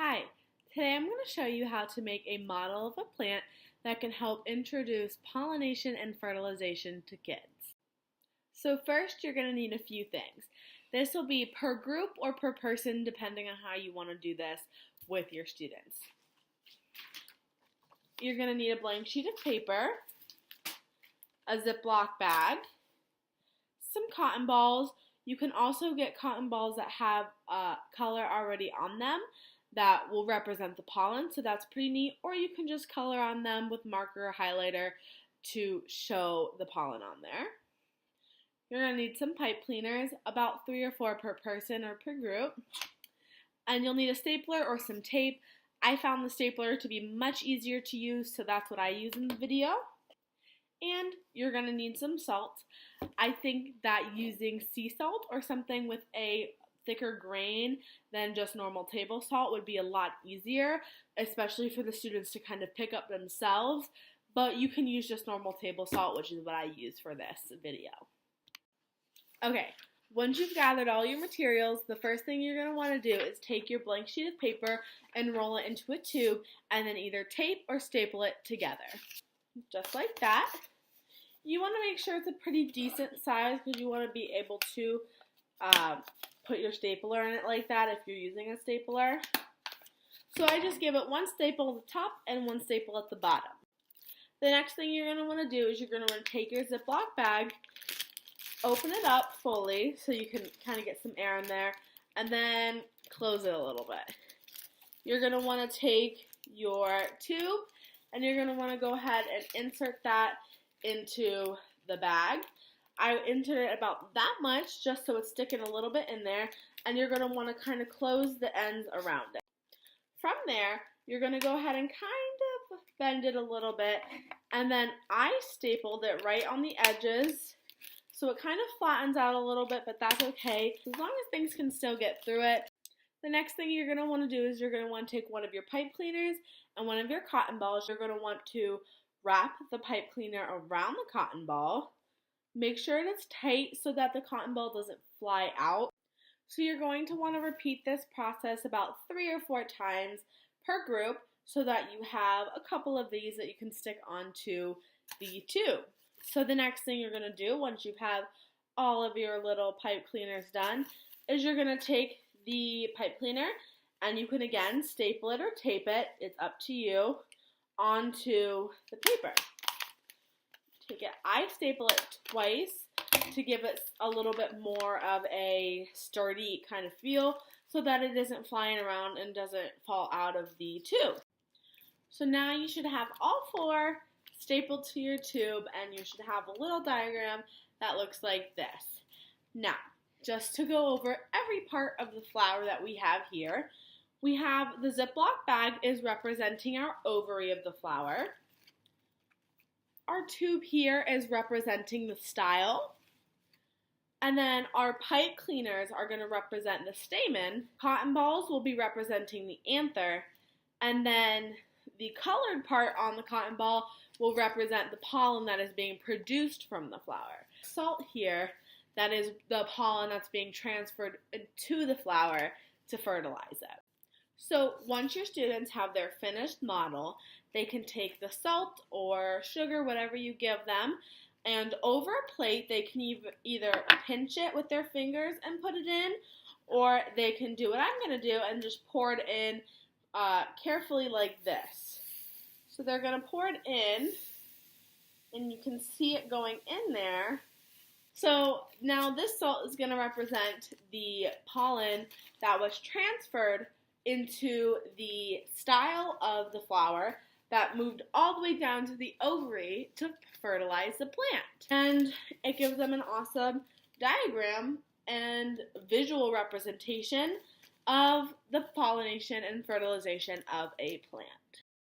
Hi, today I'm going to show you how to make a model of a plant that can help introduce pollination and fertilization to kids. So first you're going to need a few things. This will be per group or per person depending on how you want to do this with your students. You're going to need a blank sheet of paper, a Ziploc bag, some cotton balls. You can also get cotton balls that have color already on them that will represent the pollen, so that's pretty neat, or you can just color on them with marker or highlighter to show the pollen on there. You're going to need some pipe cleaners, about 3 or 4 per person or per group, and you'll need a stapler or some tape. I found the stapler to be much easier to use, so that's what I use in the video. And you're going to need some salt. I think that using sea salt or something with a thicker grain than just normal table salt would be a lot easier, especially for the students to kind of pick up themselves, but you can use just normal table salt, which is what I use for this video. Okay, once you've gathered all your materials, the first thing you're going to want to do is take your blank sheet of paper and roll it into a tube and then either tape or staple it together. Just like that. You want to make sure it's a pretty decent size because you want to be able to put your stapler in it like that if you're using a stapler. So I just give it one staple at the top and one staple at the bottom. The next thing you're going to want to do is you're going to want to take your Ziploc bag, open it up fully so you can kind of get some air in there, and then close it a little bit. You're going to want to take your tube and you're going to want to go ahead and insert that into the bag. I inserted about that much just so it's sticking a little bit in there, and you're going to want to kind of close the ends around it. From there, you're going to go ahead and kind of bend it a little bit, and then I stapled it right on the edges so it kind of flattens out a little bit, but that's okay as long as things can still get through it. The next thing you're going to want to do is you're going to want to take one of your pipe cleaners and one of your cotton balls. You're going to want to wrap the pipe cleaner around the cotton ball. Make sure it's tight so that the cotton ball doesn't fly out. So you're going to want to repeat this process about 3 or 4 times per group so that you have a couple of these that you can stick onto the tube. So the next thing you're going to do once you have all of your little pipe cleaners done is you're going to take the pipe cleaner and you can again staple it or tape it, it's up to you, onto the paper. I staple it twice to give it a little bit more of a sturdy kind of feel so that it isn't flying around and doesn't fall out of the tube. So now you should have all 4 stapled to your tube and you should have a little diagram that looks like this. Now, just to go over every part of the flower that we have here, we have the Ziploc bag is representing our ovary of the flower. Our tube here is representing the style. And then our pipe cleaners are going to represent the stamen. Cotton balls will be representing the anther. And then the colored part on the cotton ball will represent the pollen that is being produced from the flower. Salt here, that is the pollen that's being transferred to the flower to fertilize it. So once your students have their finished model, they can take the salt or sugar, whatever you give them, and over a plate they can either pinch it with their fingers and put it in, or they can do what I'm going to do and just pour it in carefully like this. So they're going to pour it in, and you can see it going in there. So now this salt is going to represent the pollen that was transferred into the style of the flower that moved all the way down to the ovary to fertilize the plant. And it gives them an awesome diagram and visual representation of the pollination and fertilization of a plant.